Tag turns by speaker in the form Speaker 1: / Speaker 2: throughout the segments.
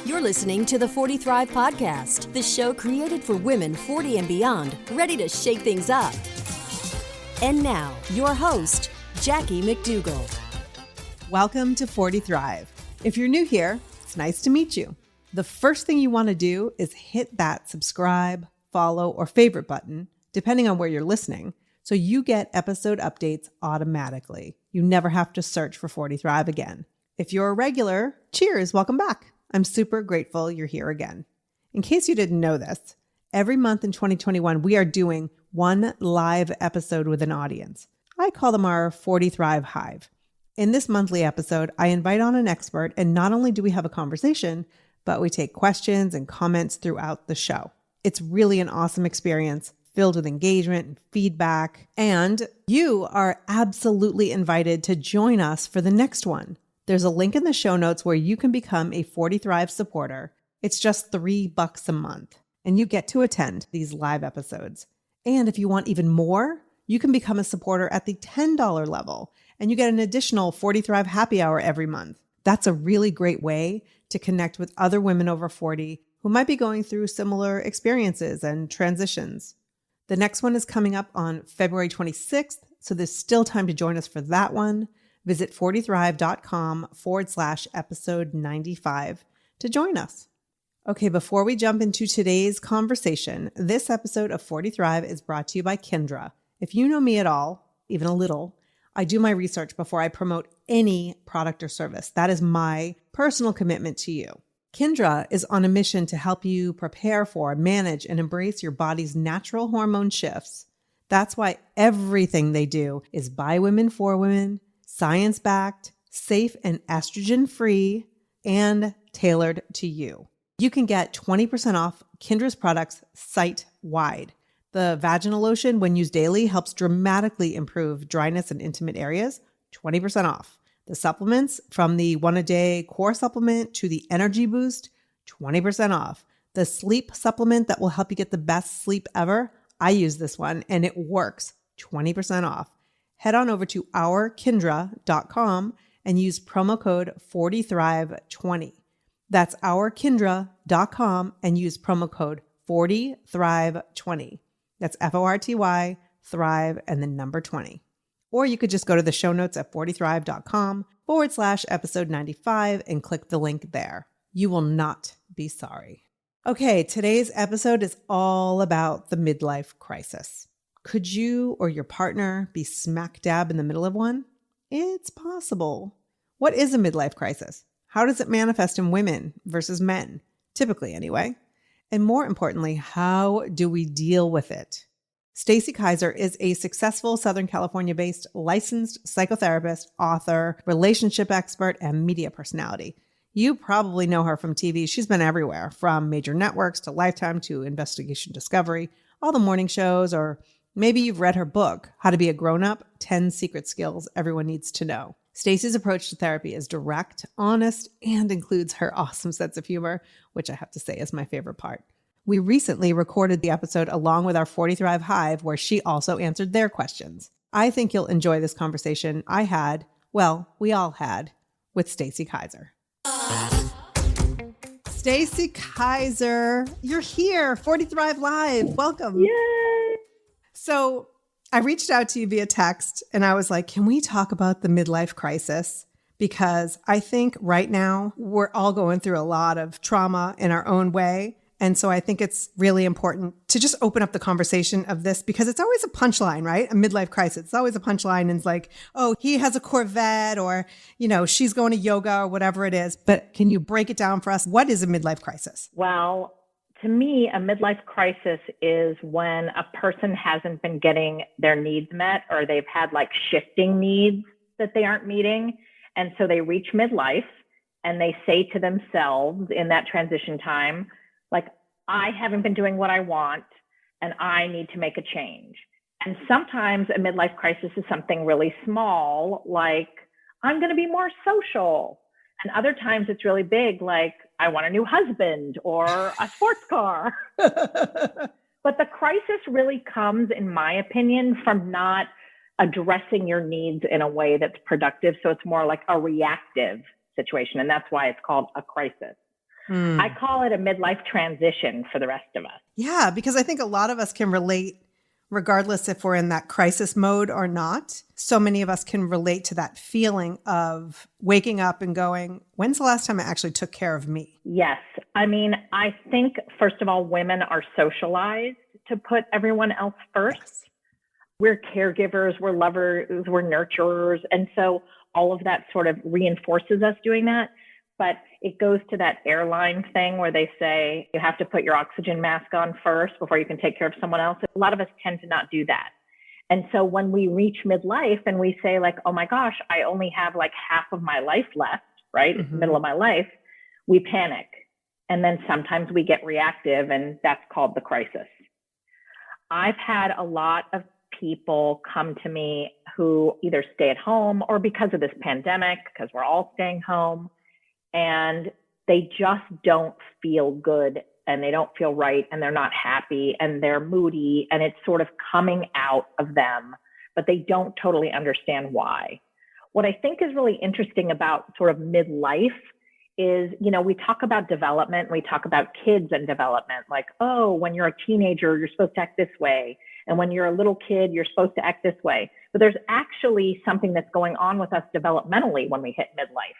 Speaker 1: You're listening to the 40 Thrive Podcast, the show created for women 40 and beyond, ready to shake things up. And now, your host, Jackie McDougall.
Speaker 2: Welcome to 40 Thrive. If you're new here, it's nice to meet you. The first thing you want to do is hit that subscribe, follow, or favorite button, depending on where you're listening, so you get episode updates automatically. You never have to search for 40 Thrive again. If you're a regular, cheers, welcome back. I'm super grateful you're here again. In case you didn't know this, every month in 2021, we are doing one live episode with an audience. I call them our 40 Thrive Hive. In this monthly episode, I invite on an expert, and not only do we have a conversation, but we take questions and comments throughout the show. It's really an awesome experience, filled with engagement and feedback, and you are absolutely invited to join us for the next one. There's a link in the show notes where you can become a 40 Thrive supporter. It's just $3 a month, and you get to attend these live episodes. And if you want even more, you can become a supporter at the $10 level, and you get an additional 40 Thrive happy hour every month. That's a really great way to connect with other women over 40 who might be going through similar experiences and transitions. The next one is coming up on February 26th, so there's still time to join us for that one. Visit 40thrive.com/episode 95 to join us. Okay, before we jump into today's conversation, this episode of 40 Thrive is brought to you by Kindra. If you know me at all, even a little, I do my research before I promote any product or service. That is my personal commitment to you. Kindra is on a mission to help you prepare for, manage, and embrace your body's natural hormone shifts. That's why everything they do is by women for women, science-backed, safe and estrogen-free, and tailored to you. You can get 20% off Kindra's products site-wide. The vaginal lotion, when used daily, helps dramatically improve dryness in intimate areas, 20% off. The supplements, from the one-a-day core supplement to the energy boost, 20% off. The sleep supplement that will help you get the best sleep ever, I use this one and it works, 20% off. Head on over to ourkindra.com and use promo code 40thrive20. That's ourkindra.com and use promo code 40thrive20. That's FORTY, Thrive, and the number 20. Or you could just go to the show notes at 40thrive.com/episode 95 and click the link there. You will not be sorry. Okay, today's episode is all about the midlife crisis. Could you or your partner be smack dab in the middle of one? It's possible. What is a midlife crisis? How does it manifest in women versus men? Typically, anyway. And more importantly, how do we deal with it? Stacy Kaiser is a successful Southern California-based licensed psychotherapist, author, relationship expert, and media personality. You probably know her from TV. She's been everywhere, from major networks to Lifetime to Investigation Discovery, all the morning shows, or maybe you've read her book, How to Be a Grown-Up, 10 Secret Skills Everyone Needs to Know. Stacy's approach to therapy is direct, honest, and includes her awesome sense of humor, which I have to say is my favorite part. We recently recorded the episode along with our 40 Thrive Hive, where she also answered their questions. I think you'll enjoy this conversation we all had, with Stacy Kaiser. Stacy Kaiser, you're here, 40 Thrive Live. Welcome.
Speaker 3: Yay!
Speaker 2: So I reached out to you via text and I was like, can we talk about the midlife crisis? Because I think right now we're all going through a lot of trauma in our own way. And so I think it's really important to just open up the conversation of this, because it's always a punchline, right? A midlife crisis. It's always a punchline. And it's like, oh, he has a Corvette, or, she's going to yoga, or whatever it is. But can you break it down for us? What is a midlife crisis?
Speaker 3: Well, to me, a midlife crisis is when a person hasn't been getting their needs met, or they've had like shifting needs that they aren't meeting. And so they reach midlife and they say to themselves in that transition time, like, I haven't been doing what I want and I need to make a change. And sometimes a midlife crisis is something really small, like I'm going to be more social. And other times it's really big, like I want a new husband or a sports car. But the crisis really comes, in my opinion, from not addressing your needs in a way that's productive. So it's more like a reactive situation. And that's why it's called a crisis. I call it a midlife transition for the rest of us.
Speaker 2: Yeah, because I think a lot of us can relate, regardless if we're in that crisis mode or not. So many of us can relate to that feeling of waking up and going, when's the last time I actually took care of me?
Speaker 3: Yes. I mean, I think, first of all, women are socialized to put everyone else first.
Speaker 2: Yes.
Speaker 3: We're caregivers, we're lovers, we're nurturers. And so all of that sort of reinforces us doing that. But it goes to that airline thing where they say you have to put your oxygen mask on first before you can take care of someone else. A lot of us tend to not do that. And so when we reach midlife and we say like, oh my gosh, I only have like half of my life left, right? It's the middle of my life. We panic. And then sometimes we get reactive, and that's called the crisis. I've had a lot of people come to me who either stay at home or because of this pandemic, because we're all staying home, and they just don't feel good and they don't feel right and they're not happy and they're moody and it's sort of coming out of them, but they don't totally understand why. What I think is really interesting about sort of midlife is, you know, we talk about development, we talk about kids and development, like, oh, when you're a teenager, you're supposed to act this way. And when you're a little kid, you're supposed to act this way. But there's actually something that's going on with us developmentally when we hit midlife.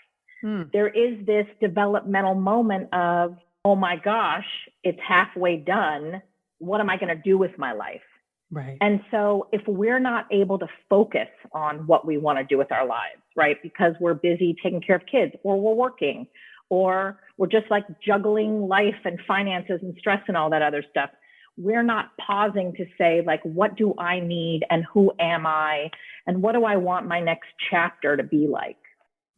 Speaker 3: There is this developmental moment of, oh my gosh, it's halfway done. What am I going to do with my life?
Speaker 2: Right.
Speaker 3: And so if we're not able to focus on what we want to do with our lives, right, because we're busy taking care of kids or we're working or we're just like juggling life and finances and stress and all that other stuff, we're not pausing to say, like, what do I need and who am I and what do I want my next chapter to be like?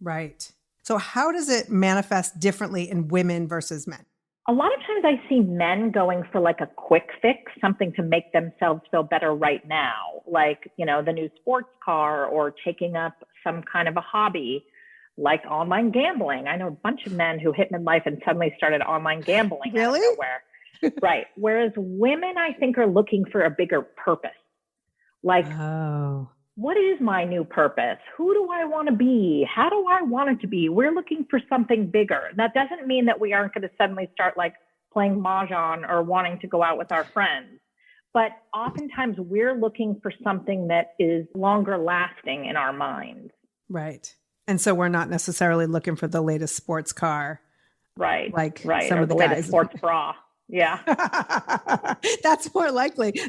Speaker 2: Right. So how does it manifest differently in women versus men?
Speaker 3: A lot of times I see men going for like a quick fix, something to make themselves feel better right now, like, you know, the new sports car or taking up some kind of a hobby, like online gambling. I know a bunch of men who hit midlife and suddenly started online gambling
Speaker 2: Really?
Speaker 3: out of nowhere. Right. Whereas women, I think, are looking for a bigger purpose. Like, what is my new purpose? Who do I want to be? How do I want it to be? We're looking for something bigger. That doesn't mean that we aren't going to suddenly start like playing mahjong or wanting to go out with our friends. But oftentimes we're looking for something that is longer lasting in our minds.
Speaker 2: Right. And so we're not necessarily looking for the latest sports car.
Speaker 3: Right.
Speaker 2: Like
Speaker 3: right.
Speaker 2: some
Speaker 3: or
Speaker 2: of the
Speaker 3: latest
Speaker 2: guys.
Speaker 3: Sports bra. Yeah.
Speaker 2: That's more likely.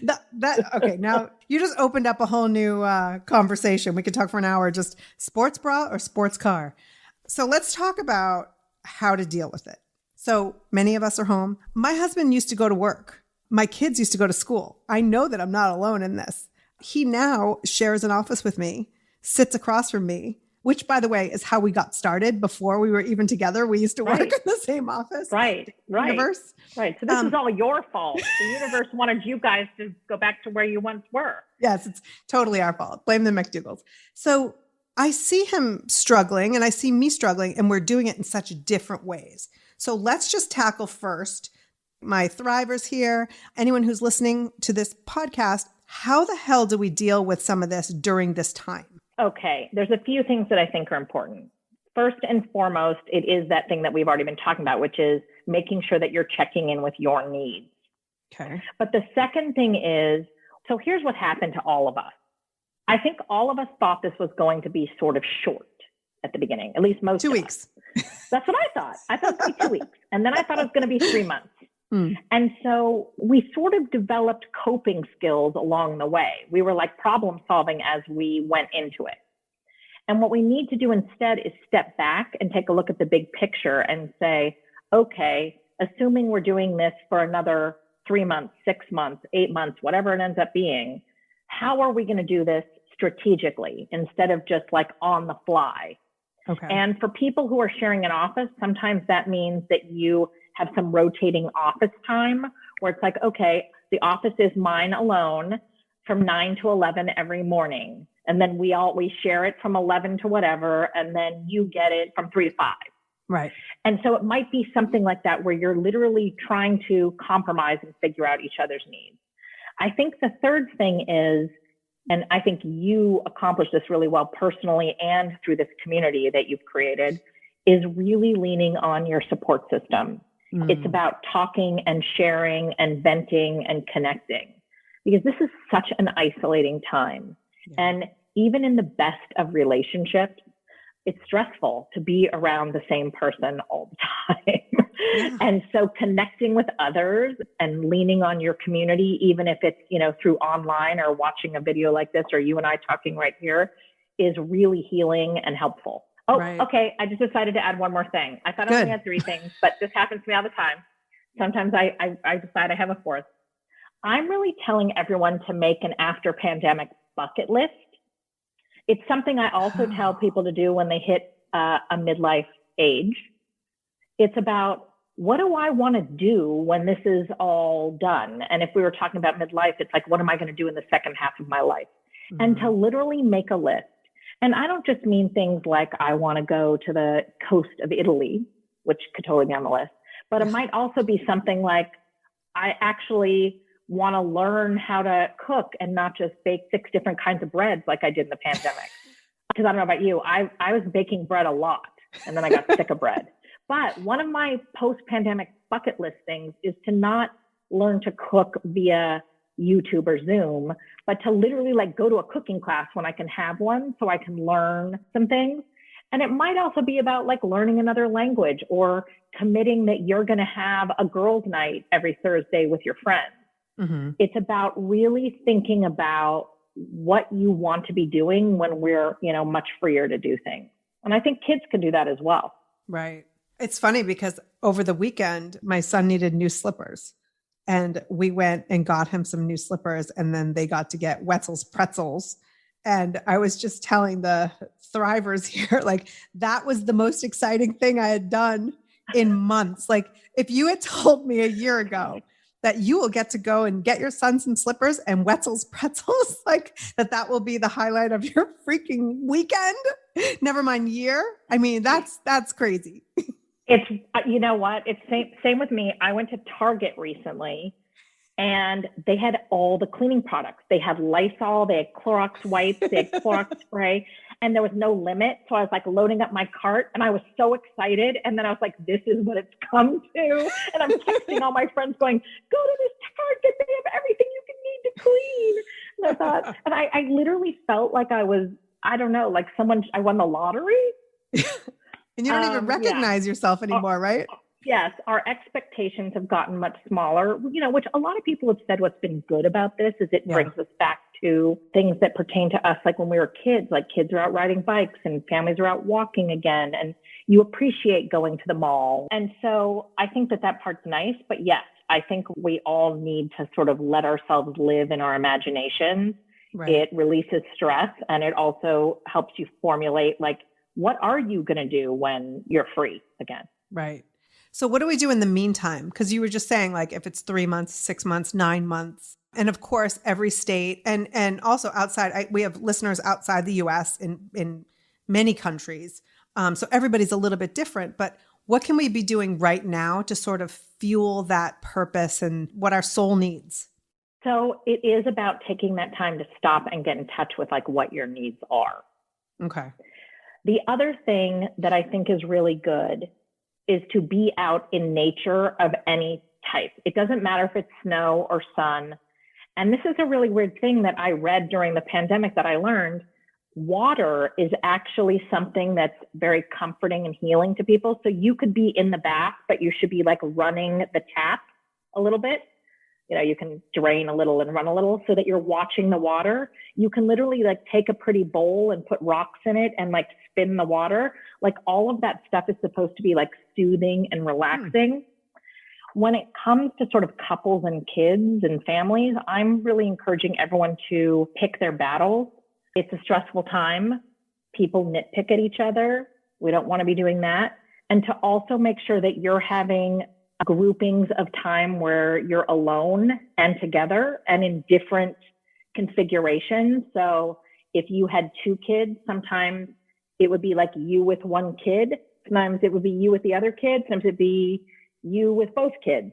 Speaker 2: Okay, now you just opened up a whole new conversation. We could talk for an hour, just sports bra or sports car. So let's talk about how to deal with it. So many of us are home. My husband used to go to work. My kids used to go to school. I know that I'm not alone in this. He now shares an office with me, sits across from me, which, by the way, is how we got started before we were even together. We used to work in the same office.
Speaker 3: Right.
Speaker 2: Universe.
Speaker 3: Right. So this is all your fault. The universe wanted you guys to go back to where you once were.
Speaker 2: Yes, it's totally our fault. Blame the McDougalls. So I see him struggling and I see me struggling, and we're doing it in such different ways. So let's just tackle first my thrivers here, anyone who's listening to this podcast. How the hell do we deal with some of this during this time?
Speaker 3: Okay, there's a few things that I think are important. First and foremost, it is that thing that we've already been talking about, which is making sure that you're checking in with your needs.
Speaker 2: Okay.
Speaker 3: But the second thing is, so here's what happened to all of us. I think all of us thought this was going to be sort of short at the beginning, at least most
Speaker 2: 2
Speaker 3: of
Speaker 2: weeks.
Speaker 3: us. That's what I thought. I thought it was going to be 2 weeks. And then I thought it was going to be 3 months. And so we sort of developed coping skills along the way. We were like problem solving as we went into it. And what we need to do instead is step back and take a look at the big picture and say, okay, assuming we're doing this for another 3 months, 6 months, 8 months, whatever it ends up being, how are we going to do this strategically instead of just like on the fly?
Speaker 2: Okay.
Speaker 3: And for people who are sharing an office, sometimes that means that you have some rotating office time where it's like, okay, the office is mine alone from 9 to 11 every morning. And then we share it from 11 to whatever. And then you get it from 3 to 5.
Speaker 2: Right.
Speaker 3: And so it might be something like that where you're literally trying to compromise and figure out each other's needs. I think the third thing is, and I think you accomplished this really well personally and through this community that you've created, is really leaning on your support system. It's about talking and sharing and venting and connecting, because this is such an isolating time. Yeah. And even in the best of relationships, it's stressful to be around the same person all the time. Yeah. And so connecting with others and leaning on your community, even if it's, through online or watching a video like this, or you and I talking right here, is really healing and helpful. Oh, right. Okay. I just decided to add one more thing. I thought I only had 3 things, but this happens to me all the time. Sometimes I decide I have a 4th. I'm really telling everyone to make an after pandemic bucket list. It's something I also tell people to do when they hit a midlife age. It's about, what do I want to do when this is all done? And if we were talking about midlife, it's like, what am I going to do in the second half of my life? Mm-hmm. And to literally make a list. And I don't just mean things like, I want to go to the coast of Italy, which could totally be on the list, but it might also be something like, I actually want to learn how to cook and not just bake 6 different kinds of breads like I did in the pandemic. Because I don't know about you, I was baking bread a lot, and then I got sick of bread. But one of my post-pandemic bucket list things is to not learn to cook via YouTube or Zoom, but to literally go to a cooking class when I can have one, so I can learn some things. And it might also be about learning another language, or committing that you're going to have a girls' night every Thursday with your friends. Mm-hmm. It's about really thinking about what you want to be doing when we're, much freer to do things. And I think kids can do that as well.
Speaker 2: Right. It's funny because over the weekend, my son needed new slippers. And we went and got him some new slippers, and then they got to get Wetzel's pretzels. And I was just telling the Thrivers here, that was the most exciting thing I had done in months. If you had told me a year ago that you will get to go and get your son some slippers and Wetzel's pretzels, that will be the highlight of your freaking weekend, never mind year. I mean, that's crazy.
Speaker 3: It's, you know what? It's same with me. I went to Target recently, and they had all the cleaning products. They had Lysol, they had Clorox wipes, they had Clorox spray, and there was no limit. So I was loading up my cart, and I was so excited. And then I was like, this is what it's come to. And I'm texting all my friends going, go to this Target. They have everything you can need to clean. And I thought, and I literally felt like I was, I don't know, I won the lottery.
Speaker 2: And you don't even recognize yourself anymore, right?
Speaker 3: Yes. Our expectations have gotten much smaller, which a lot of people have said what's been good about this is it brings us back to things that pertain to us. When we were kids, kids are out riding bikes and families are out walking again, and you appreciate going to the mall. And so I think that part's nice, but yes, I think we all need to sort of let ourselves live in our imaginations. Right. It releases stress, and it also helps you formulate, what are you going to do when you're free again?
Speaker 2: Right. So what do we do in the meantime? Because you were just saying, if it's 3 months, 6 months, 9 months, and of course, every state and also outside, we have listeners outside the US in many countries. So everybody's a little bit different, but what can we be doing right now to sort of fuel that purpose and what our soul needs?
Speaker 3: So it is about taking that time to stop and get in touch with what your needs are.
Speaker 2: Okay.
Speaker 3: The other thing that I think is really good is to be out in nature of any type. It doesn't matter if it's snow or sun. And this is a really weird thing that I read during the pandemic that I learned. Water is actually something that's very comforting and healing to people. So you could be in the bath, but you should be running the tap a little bit. You can drain a little and run a little so that you're watching the water. You can literally take a pretty bowl and put rocks in it and spin the water. All of that stuff is supposed to be soothing and relaxing. When it comes to sort of couples and kids and families, I'm really encouraging everyone to pick their battles. It's a stressful time. People nitpick at each other. We don't want to be doing that. And to also make sure that you're having groupings of time where you're alone and together and in different configurations. So if you had 2 kids, sometimes it would be you with one kid. Sometimes it would be you with the other kid. Sometimes it'd be you with both kids.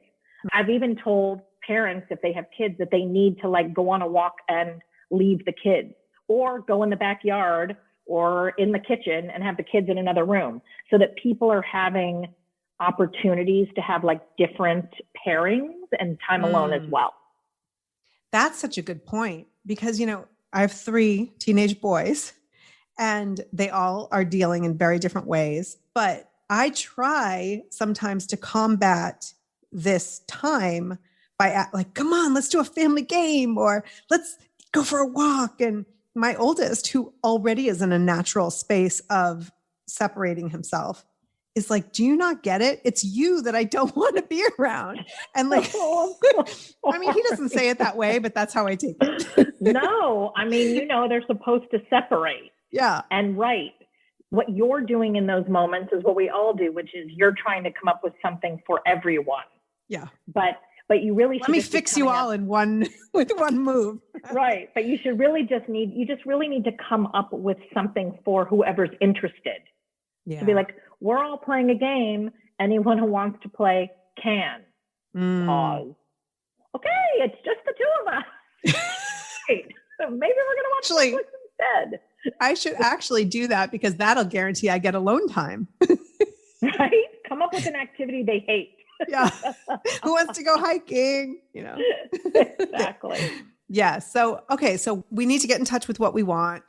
Speaker 3: I've even told parents, if they have kids, that they need to go on a walk and leave the kids, or go in the backyard or in the kitchen and have the kids in another room, so that people are having opportunities to have like different pairings and time alone as well.
Speaker 2: That's such a good point because, I have 3 teenage boys and they all are dealing in very different ways, but I try sometimes to combat this time by like, come on, let's do a family game or let's go for a walk. And my oldest, who already is in a natural space of separating himself, is like, do you not get it? It's you that I don't want to be around. And like, I mean, he doesn't say it that way, but that's how I take it.
Speaker 3: No, I mean, they're supposed to separate.
Speaker 2: Yeah.
Speaker 3: And right. What you're doing in those moments is what we all do, which is you're trying to come up with something for everyone.
Speaker 2: Yeah.
Speaker 3: But you really should
Speaker 2: let me fix you all in one with one move.
Speaker 3: Right. But you should really just really need to come up with something for whoever's interested.
Speaker 2: Yeah.
Speaker 3: To be like, we're all playing a game. Anyone who wants to play can. Pause. Okay, it's just the 2 of us. Right. So maybe we're gonna watch Netflix instead.
Speaker 2: I should actually do that because that'll guarantee I get alone time.
Speaker 3: Right? Come up with an activity they hate.
Speaker 2: Yeah. Who wants to go hiking?
Speaker 3: Exactly.
Speaker 2: Yeah. So we need to get in touch with what we want,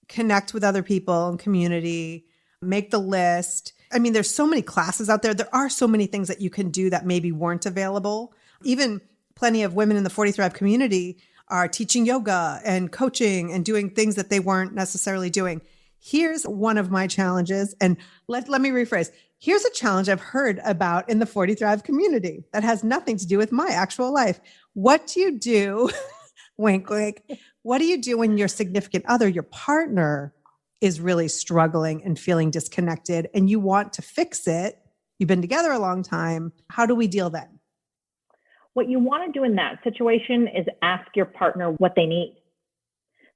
Speaker 2: connect with other people and community, make the list. I mean, there's so many classes out there. There are so many things that you can do that maybe weren't available. Even plenty of women in the 40 Thrive community are teaching yoga and coaching and doing things that they weren't necessarily doing. Here's one of my challenges. And let me rephrase. Here's a challenge I've heard about in the 40 Thrive community that has nothing to do with my actual life. What do you do? Wink, wink. What do you do when your significant other, your partner, is really struggling and feeling disconnected and you want to fix it? You've been together a long time. How do we deal then?
Speaker 3: What you want to do in that situation is ask your partner what they need.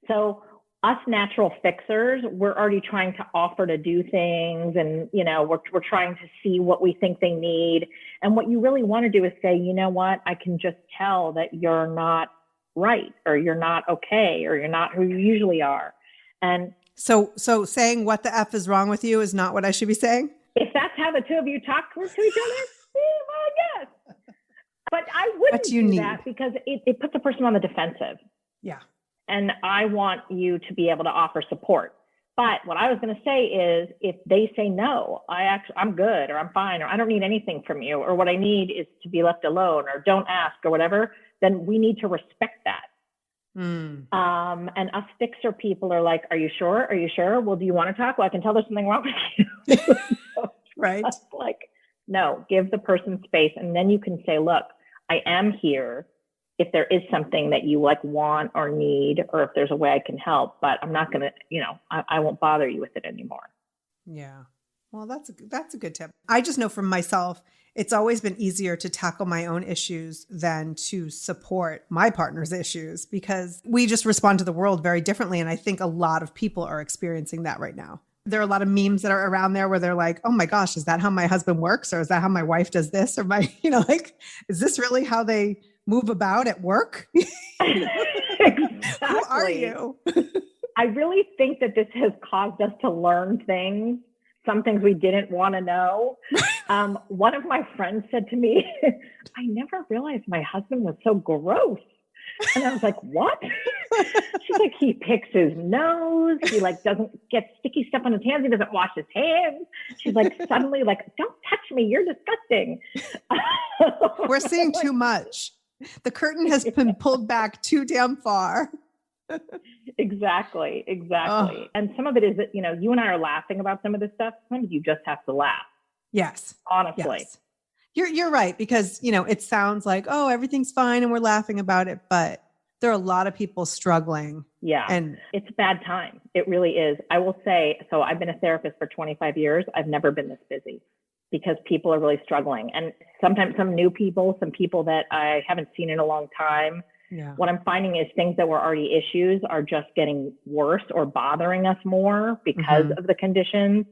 Speaker 3: So us natural fixers, we're already trying to offer to do things and, we're trying to see what we think they need. And what you really want to do is say, you know what, I can just tell that you're not right or you're not okay or you're not who you usually are. And
Speaker 2: so saying what the F is wrong with you is not what I should be saying?
Speaker 3: If that's how the 2 of you talk to each other, well, yes. But I wouldn't do that because it puts a person on the defensive.
Speaker 2: Yeah.
Speaker 3: And I want you to be able to offer support. But what I was going to say is if they say, no, I'm good or I'm fine or I don't need anything from you or what I need is to be left alone or don't ask or whatever, then we need to respect that. And us fixer people are like, are you sure? Are you sure? Well, do you want to talk? Well, I can tell there's something wrong with you.
Speaker 2: Right.
Speaker 3: Like, no, give the person space. And then you can say, look, I am here if there is something that you like want or need, or if there's a way I can help, but I'm not going to, I won't bother you with it anymore.
Speaker 2: Yeah. Well, that's a good tip. I just know from myself, it's always been easier to tackle my own issues than to support my partner's issues because we just respond to the world very differently. And I think a lot of people are experiencing that right now. There are a lot of memes that are around there where they're like, oh my gosh, is that how my husband works? Or is that how my wife does this? Or is this really how they move about at work?
Speaker 3: Exactly.
Speaker 2: Who are you?
Speaker 3: I really think that this has caused us to learn some things we didn't want to know. One of my friends said to me, I never realized my husband was so gross. And I was like, what? She's like, he picks his nose. He doesn't get sticky stuff on his hands. He doesn't wash his hands. She's like, suddenly don't touch me. You're disgusting.
Speaker 2: We're seeing too much. The curtain has been pulled back too damn far.
Speaker 3: Exactly. Oh. And some of it is that, you and I are laughing about some of this stuff. Sometimes you just have to laugh.
Speaker 2: Yes.
Speaker 3: Honestly.
Speaker 2: Yes. You're right, because, it sounds like, oh, everything's fine and we're laughing about it, but there are a lot of people struggling.
Speaker 3: Yeah. And it's a bad time. It really is. I will say, so I've been a therapist for 25 years. I've never been this busy because people are really struggling. And sometimes some new people, some people that I haven't seen in a long time. Yeah. What I'm finding is things that were already issues are just getting worse or bothering us more because of the conditions.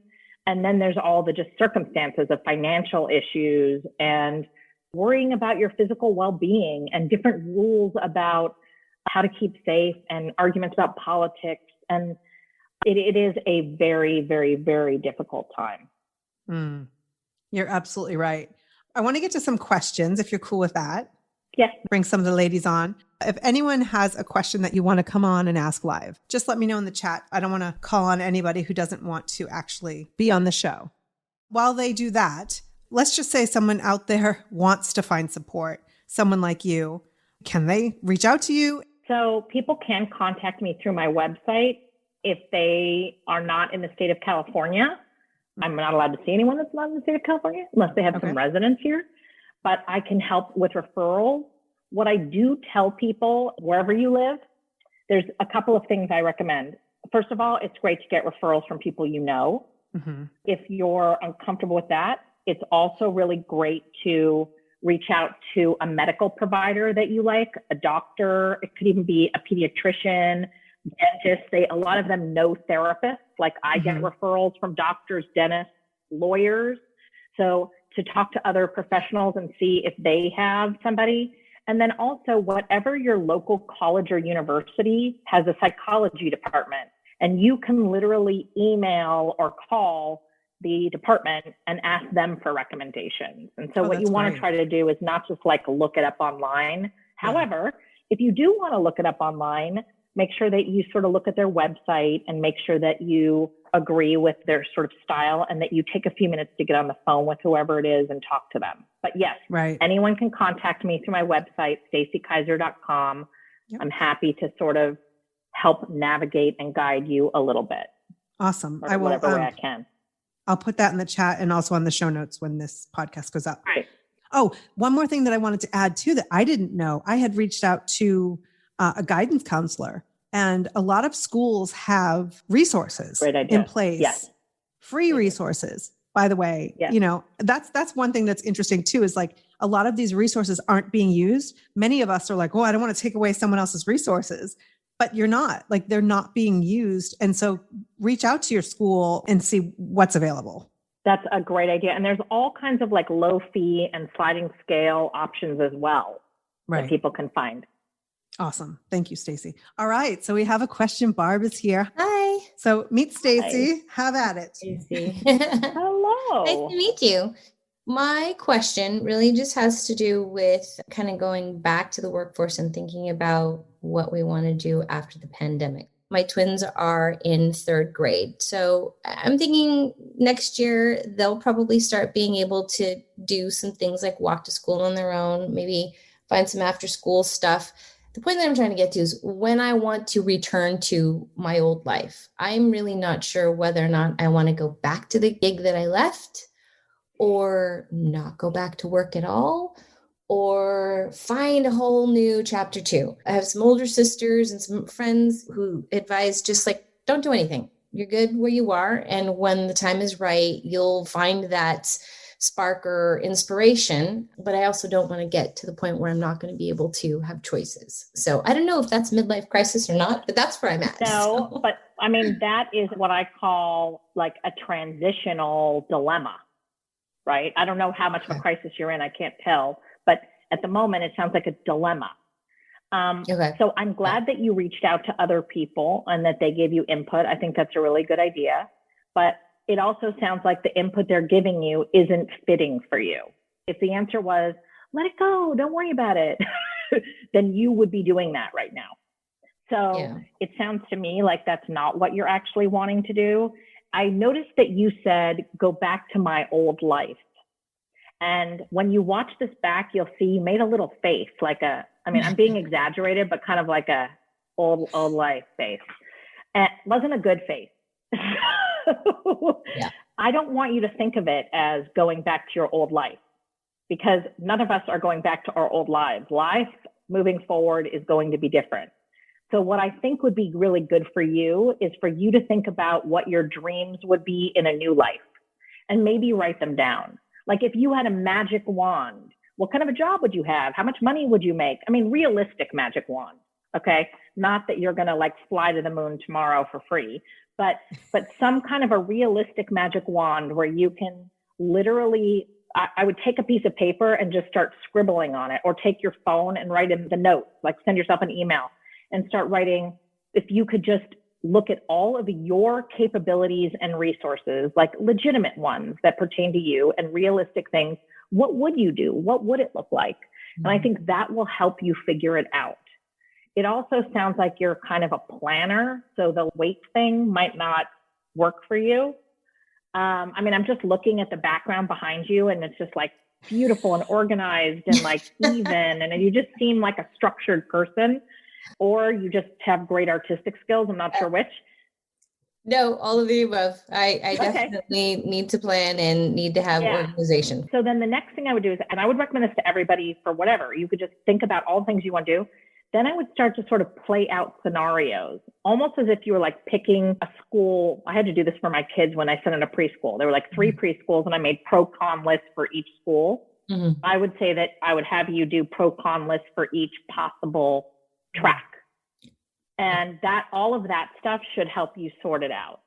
Speaker 3: And then there's all the just circumstances of financial issues and worrying about your physical well-being and different rules about how to keep safe and arguments about politics. And It is a very, very, very difficult time.
Speaker 2: You're absolutely right. I want to get to some questions if you're cool with that.
Speaker 3: Yes.
Speaker 2: Bring some of the ladies on. If anyone has a question that you want to come on and ask live, just let me know in the chat. I don't want to call on anybody who doesn't want to actually be on the show. While they do that, let's just say someone out there wants to find support, someone like you. Can they reach out to you?
Speaker 3: So people can contact me through my website. If they are not in the state of California, I'm not allowed to see anyone that's not in the state of California unless they have some residence here, but I can help with referrals. What I do tell people, wherever you live, there's a couple of things I recommend. First of all, it's great to get referrals from people you know. If you're uncomfortable with that, it's also really great to reach out to a medical provider that you like, a doctor. It could even be a pediatrician, dentist. A lot of them know therapists. Like I get referrals from doctors, dentists, lawyers. So to talk to other professionals and see if they have somebody. And then also whatever your local college or university has a psychology department, and you can literally email or call the department and ask them for recommendations. And so what you want to try to do is not just like look it up online. However, if you do want to look it up online, make sure that you sort of look at their website and make sure that you agree with their sort of style and that you take a few minutes to get on the phone with whoever it is and talk to them. But yes, anyone can contact me through my website, stacykaiser.com. I'm happy to sort of help navigate and guide you a little bit.
Speaker 2: Awesome.
Speaker 3: I will, whatever way I can.
Speaker 2: I'll put that in the chat and also on the show notes when this podcast goes up.
Speaker 3: Right.
Speaker 2: Oh, one more thing that I wanted to add too that I didn't know. I had reached out to a guidance counselor, and a lot of schools have resources in place. Yes. Free resources, by the way. Yes. You know, that's one thing that's interesting too, is like a lot of these resources aren't being used. Many of us are like, oh, I don't want to take away someone else's resources. But you're not, like, they're not being used. And so reach out to your school and see what's available.
Speaker 3: That's a great idea. And there's all kinds of like low fee and sliding scale options as well that people can find.
Speaker 2: Awesome. Thank you, Stacy. All right. So we have a question. Barb is here.
Speaker 4: Hi.
Speaker 2: So meet Stacy. Have at it.
Speaker 4: Stacy.
Speaker 3: Hello.
Speaker 4: Nice to meet you. My question really just has to do with kind of going back to the workforce and thinking about what we want to do after the pandemic. My twins are in 3rd grade. So I'm thinking next year they'll probably start being able to do some things like walk to school on their own, maybe find some after school stuff. The point that I'm trying to get to is when I want to return to my old life, I'm really not sure whether or not I want to go back to the gig that I left, or not go back to work at all, or find a whole new chapter 2. I have some older sisters and some friends who advise just like, don't do anything. You're good where you are. And when the time is right, you'll find that spark or inspiration. But I also don't want to get to the point where I'm not going to be able to have choices. So I don't know if that's midlife crisis or not, but that's where I'm at.
Speaker 3: No,
Speaker 4: so.
Speaker 3: But I mean, that is what I call like a transitional dilemma. Right? I don't know how much of a crisis you're in. I can't tell. But at the moment, it sounds like a dilemma. So I'm glad that you reached out to other people and that they gave you input. I think that's a really good idea. But it also sounds like the input they're giving you isn't fitting for you. If the answer was, let it go, don't worry about it, then you would be doing that right now. So it sounds to me like that's not what you're actually wanting to do. I noticed that you said, go back to my old life. And when you watch this back, you'll see you made a little face, like I'm being exaggerated, but kind of like a old life face. And it wasn't a good face. I don't want you to think of it as going back to your old life, because none of us are going back to our old lives. Life moving forward is going to be different. So what I think would be really good for you is for you to think about what your dreams would be in a new life and maybe write them down. Like if you had a magic wand, what kind of a job would you have? How much money would you make? I mean, realistic magic wand. Okay. Not that you're going to like fly to the moon tomorrow for free, but some kind of a realistic magic wand where you can literally, I would take a piece of paper and just start scribbling on it, or take your phone and write in the notes, like send yourself an email and start writing. If you could just look at all of your capabilities and resources, like legitimate ones that pertain to you and realistic things. What would you do? What would it look like? And I think that will help you figure it out. It also sounds like you're kind of a planner, so the weight thing might not work for you. I mean, I'm just looking at the background behind you, and it's just like beautiful and organized and like even, and you just seem like a structured person, or you just have great artistic skills. I'm not sure which.
Speaker 4: No, all of the above. I definitely need to plan and need to have organization.
Speaker 3: So then the next thing I would do is, and I would recommend this to everybody for whatever, you could just think about all the things you want to do. Then I would start to sort of play out scenarios, almost as if you were like picking a school. I had to do this for my kids when I sent them to preschool. There were like 3 preschools, and I made pro-con lists for each school. I would say that I would have you do pro-con lists for each possible track. And that all of that stuff should help you sort it out.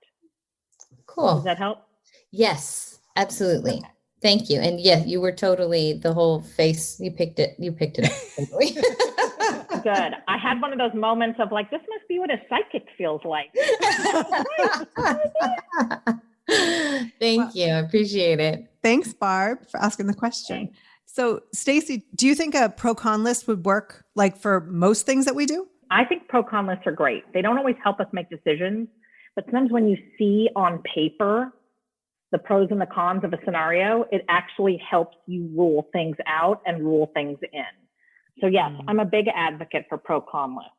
Speaker 4: Cool.
Speaker 3: Does that help?
Speaker 4: Yes, absolutely. Okay. Thank you. And yeah, you were totally the whole face. You picked it up. Totally.
Speaker 3: Good. I had one of those moments of like, this must be what a psychic feels like.
Speaker 4: Thank you. I appreciate it.
Speaker 2: Thanks, Barb, for asking the question. Thanks. So, Stacy, do you think a pro-con list would work like for most things that we do?
Speaker 3: I think pro-con lists are great. They don't always help us make decisions, but sometimes when you see on paper the pros and the cons of a scenario, it actually helps you rule things out and rule things in. So yes, I'm a big advocate for pro-con lists.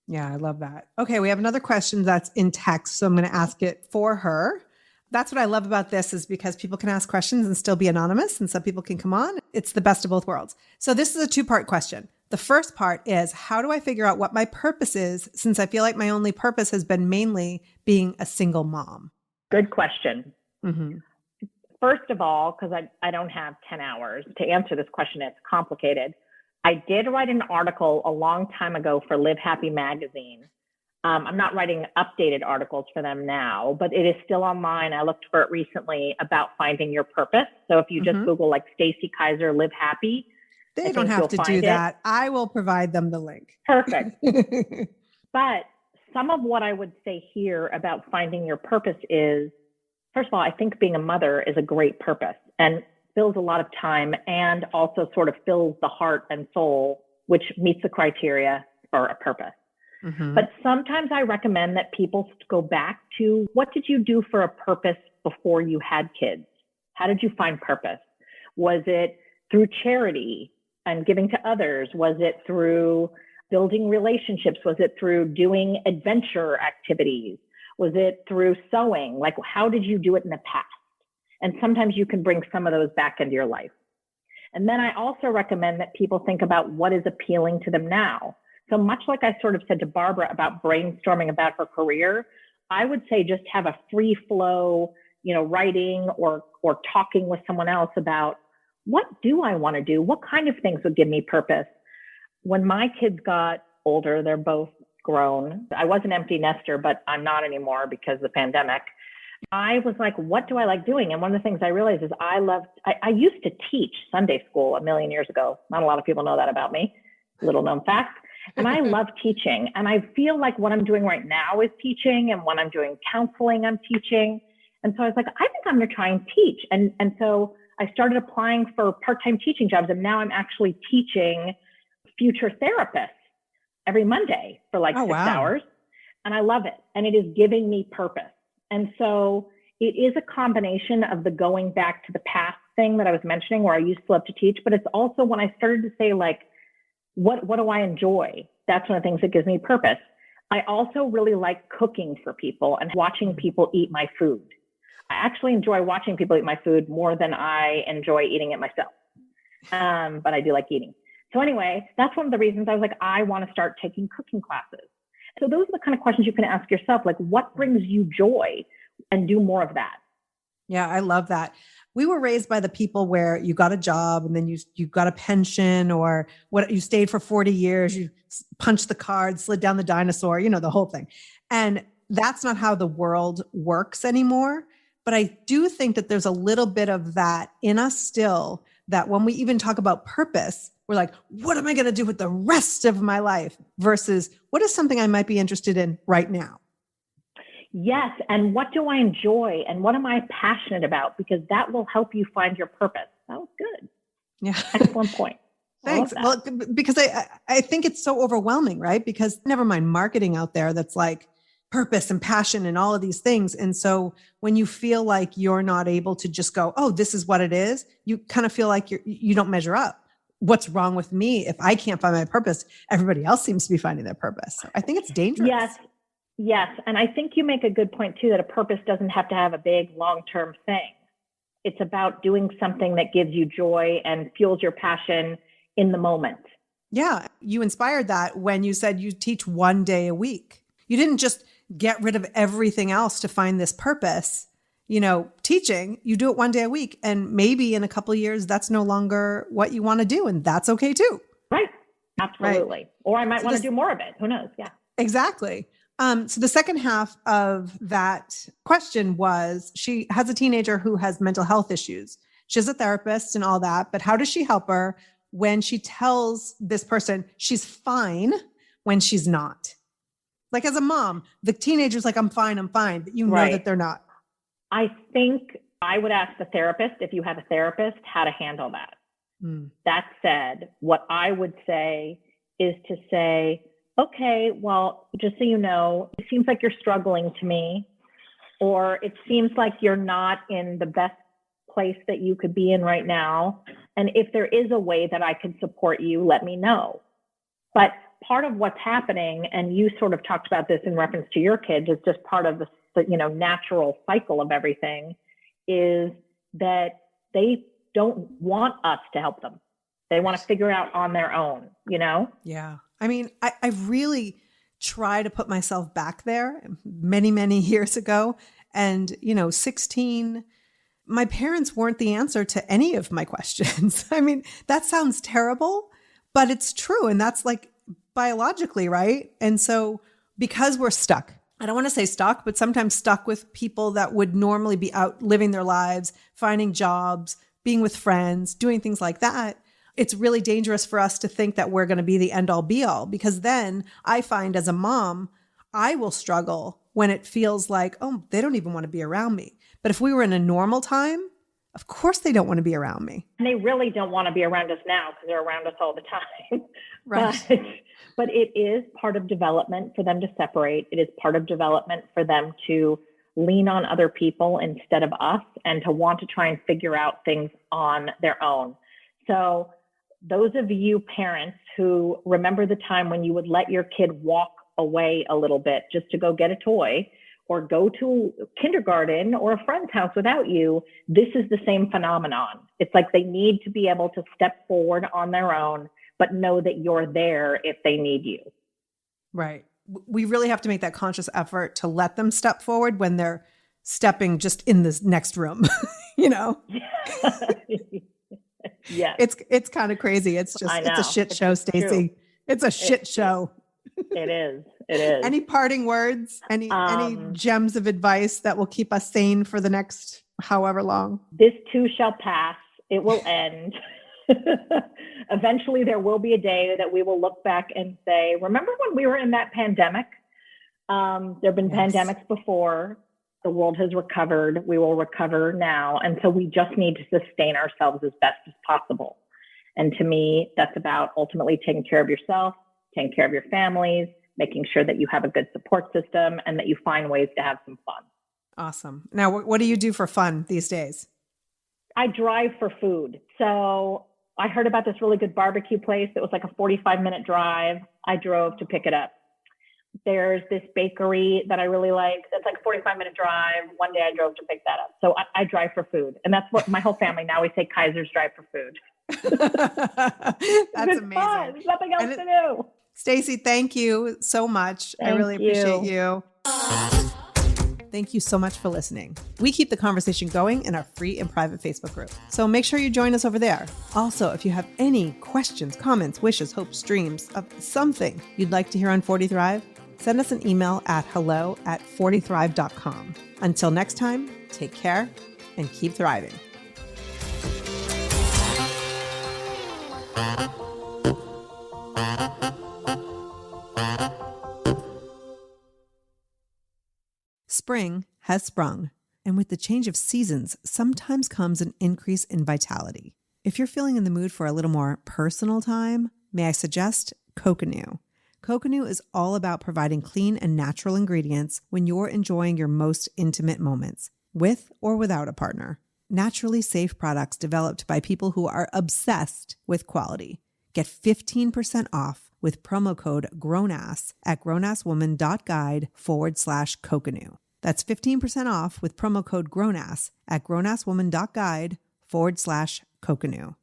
Speaker 2: Yeah, I love that. Okay, we have another question that's in text, so I'm going to ask it for her. That's what I love about this, is because people can ask questions and still be anonymous, and some people can come on. It's the best of both worlds. So this is a 2-part question. The first part is, how do I figure out what my purpose is, since I feel like my only purpose has been mainly being a single mom?
Speaker 3: Good question. First of all, because I don't have 10 hours to answer this question, it's complicated. I did write an article a long time ago for Live Happy magazine. I'm not writing updated articles for them now, but it is still online. I looked for it recently about finding your purpose. So if you just Google like Stacy Kaiser, Live Happy.
Speaker 2: They don't have to do that. I will provide them the link.
Speaker 3: Perfect. But some of what I would say here about finding your purpose is, first of all, I think being a mother is a great purpose and fills a lot of time, and also sort of fills the heart and soul, which meets the criteria for a purpose. But sometimes I recommend that people go back to, what did you do for a purpose before you had kids? How did you find purpose? Was it through charity and giving to others? Was it through building relationships? Was it through doing adventure activities? Was it through sewing? Like, how did you do it in the past? And sometimes you can bring some of those back into your life. And then I also recommend that people think about what is appealing to them now. So much like I sort of said to Barbara about brainstorming about her career, I would say just have a free flow, writing or talking with someone else about, what do I want to do? What kind of things would give me purpose? When my kids got older, they're both grown. I was an empty nester, but I'm not anymore because of the pandemic. I was like, what do I like doing? And one of the things I realized is I used to teach Sunday school a million years ago. Not a lot of people know that about me. Little known fact. And I love teaching. And I feel like what I'm doing right now is teaching. And when I'm doing counseling, I'm teaching. And so I was like, I think I'm going to try and teach. And so I started applying for part-time teaching jobs. And now I'm actually teaching future therapists every Monday for like 6 hours. And I love it. And it is giving me purpose. And so it is a combination of the going back to the past thing that I was mentioning, where I used to love to teach, but it's also when I started to say, like, what do I enjoy? That's one of the things that gives me purpose. I also really like cooking for people and watching people eat my food. I actually enjoy watching people eat my food more than I enjoy eating it myself. But I do like eating. So anyway, that's one of the reasons I was like, I want to start taking cooking classes. So those are the kind of questions you can ask yourself, like, what brings you joy, and do more of that.
Speaker 2: Yeah, I love that. We were raised by the people where you got a job and then you got a pension, or what, you stayed for 40 years, you punched the card, slid down the dinosaur, the whole thing. And that's not how the world works anymore. But I do think that there's a little bit of that in us still, that when we even talk about purpose, we're like, what am I going to do with the rest of my life? Versus what is something I might be interested in right now?
Speaker 3: Yes. And what do I enjoy? And what am I passionate about? Because that will help you find your purpose. That was good.
Speaker 2: Yeah.
Speaker 3: Excellent point.
Speaker 2: Thanks. Well, because I think it's so overwhelming, right? Because never mind marketing out there that's like purpose and passion and all of these things. And so when you feel like you're not able to just go, oh, this is what it is, you kind of feel like you don't measure up. What's wrong with me? If I can't find my purpose, everybody else seems to be finding their purpose. So I think it's dangerous.
Speaker 3: Yes. And I think you make a good point too, that a purpose doesn't have to have a big long-term thing. It's about doing something that gives you joy and fuels your passion in the moment. Yeah.
Speaker 2: You inspired that when you said you teach 1 day a week. You didn't just get rid of everything else to find this purpose, teaching. You do it 1 day a week. And maybe in a couple of years, that's no longer what you want to do. And that's okay too.
Speaker 3: Right. Absolutely. Right. Or I might want to do more of it. Who knows? Yeah.
Speaker 2: Exactly. So the second half of that question was, she has a teenager who has mental health issues. She's a therapist and all that, but how does she help her when she tells this person she's fine when she's not? Like as a mom, the teenager's like, I'm fine, but you know that they're not.
Speaker 3: I think I would ask the therapist, if you have a therapist, how to handle that. That said, what I would say is to say, okay, well, just so you know, it seems like you're struggling to me, or it seems like you're not in the best place that you could be in right now. And if there is a way that I can support you, let me know. But part of what's happening, and you sort of talked about this in reference to your kids, is just part of the natural cycle of everything, is that they don't want us to help them. They want to figure out on their own,
Speaker 2: Yeah. I mean, I really try to put myself back there many, many years ago. And, 16, my parents weren't the answer to any of my questions. I mean, that sounds terrible, but it's true. And that's like biologically, right? And so because we're stuck, I don't want to say stuck, but sometimes stuck with people that would normally be out living their lives, finding jobs, being with friends, doing things like that. It's really dangerous for us to think that we're going to be the end all be all, because then I find as a mom, I will struggle when it feels like, oh, they don't even want to be around me. But if we were in a normal time, of course they don't want to be around me.
Speaker 3: And they really don't want to be around us now because they're around us all the time.
Speaker 2: Right.
Speaker 3: But it is part of development for them to separate. It is part of development for them to lean on other people instead of us, and to want to try and figure out things on their own. So those of you parents who remember the time when you would let your kid walk away a little bit just to go get a toy, or go to kindergarten or a friend's house without you, this is the same phenomenon. It's like they need to be able to step forward on their own, but know that you're there if they need you.
Speaker 2: Right. We really have to make that conscious effort to let them step forward when they're stepping just in this next room,
Speaker 3: Yes.
Speaker 2: It's kind of crazy. It's a shit show, Stacy. It's a shit show.
Speaker 3: It is.
Speaker 2: Any parting words? Any gems of advice that will keep us sane for the next however long?
Speaker 3: This too shall pass. It will end. Eventually, there will be a day that we will look back and say, remember when we were in that pandemic? There have been pandemics before. The world has recovered. We will recover now. And so we just need to sustain ourselves as best as possible. And to me, that's about ultimately taking care of yourself, taking care of your families, making sure that you have a good support system, and that you find ways to have some fun.
Speaker 2: Awesome. Now, what do you do for fun these days?
Speaker 3: I drive for food. So I heard about this really good barbecue place that was like a 45-minute drive. I drove to pick it up. There's this bakery that I really like. That's like a 45-minute drive. One day I drove to pick that up. So I drive for food. And that's what my whole family now, we say Kaiser's drive for food.
Speaker 2: That's amazing.
Speaker 3: Fun. There's nothing else to do.
Speaker 2: Stacy, thank you so much. I really appreciate you. Thank you so much for listening. We keep the conversation going in our free and private Facebook group, so make sure you join us over there. Also, if you have any questions, comments, wishes, hopes, dreams of something you'd like to hear on 40 Thrive, send us an email at hello@40thrive.com. Until next time, take care and keep thriving. Spring has sprung. And with the change of seasons, sometimes comes an increase in vitality. If you're feeling in the mood for a little more personal time, may I suggest Coconut? Coconut is all about providing clean and natural ingredients when you're enjoying your most intimate moments, with or without a partner. Naturally safe products developed by people who are obsessed with quality. Get 15% off with promo code GROWNASS at grownasswoman.guide/Coconut. That's 15% off with promo code GROWNASS at grownasswoman.guide/Coconut.